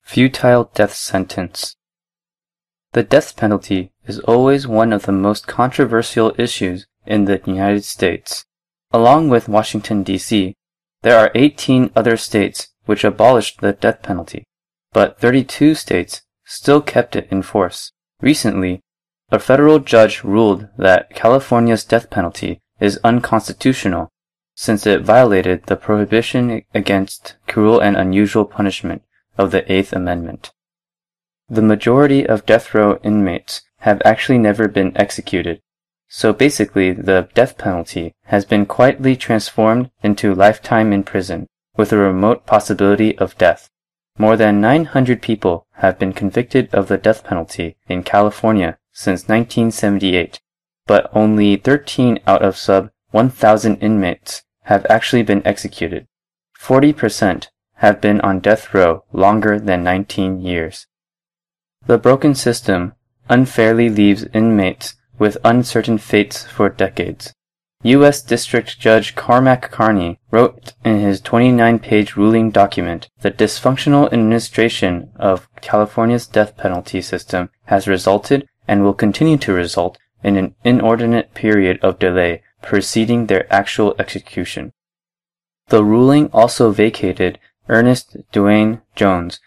Futile death sentence. The death penalty is always one of the most controversial issues in the United States. Along with Washington, D.C., there are 18 other states which abolished the death penalty, but 32 states still kept it in force. Recently, a federal judge ruled that California's death penalty is unconstitutional since it violated the prohibition against cruel and unusual punishment of the Eighth Amendment. The majority of death row inmates have actually never been executed, so basically the death penalty has been quietly transformed into lifetime in prison, with a remote possibility of death. More than 900 people have been convicted of the death penalty in California since 1978, but only 13 out of sub 1,000 inmates have actually been executed. 40% have been on death row longer than 19 years. The broken system unfairly leaves inmates with uncertain fates for decades. U.S. District Judge Cormac Carney wrote in his 29-page ruling document, "The dysfunctional administration of California's death penalty system has resulted and will continue to result in an inordinate period of delay preceding their actual execution." The ruling also vacated Ernest Dwayne Jones,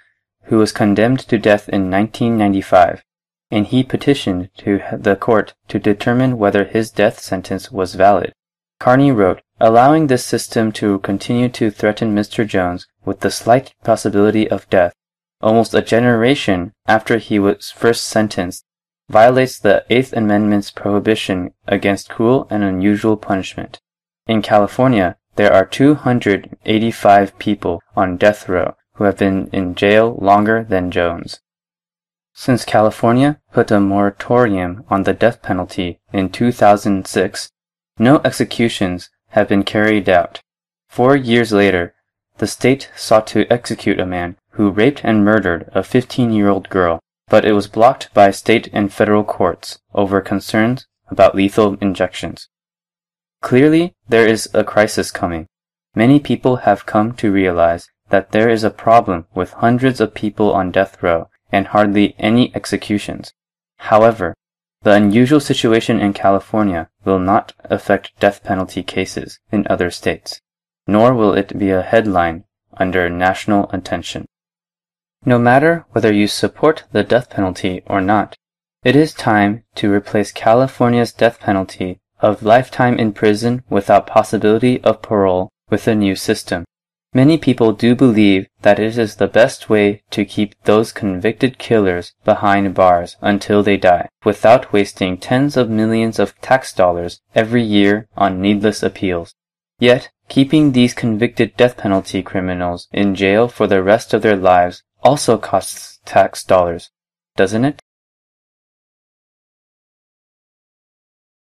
who was condemned to death in 1995, and he petitioned to the court to determine whether his death sentence was valid. Carney wrote, "Allowing this system to continue to threaten Mr. Jones with the slight possibility of death, almost a generation after he was first sentenced, violates the Eighth Amendment's prohibition against cruel and unusual punishment. In California, there are 285 people on death row who have been in jail longer than Jones." Since California put a moratorium on the death penalty in 2006, no executions have been carried out. 4 years later, the state sought to execute a man who raped and murdered a 15-year-old girl, but it was blocked by state and federal courts over concerns about lethal injections. Clearly, there is a crisis coming. Many people have come to realize that there is a problem with hundreds of people on death row and hardly any executions. However, the unusual situation in California will not affect death penalty cases in other states, nor will it be a headline under national attention. No matter whether you support the death penalty or not, it is time to replace California's death penalty of lifetime in prison without possibility of parole with a new system. Many people do believe that it is the best way to keep those convicted killers behind bars until they die, without wasting tens of millions of tax dollars every year on needless appeals. Yet, keeping these convicted death penalty criminals in jail for the rest of their lives also costs tax dollars, doesn't it?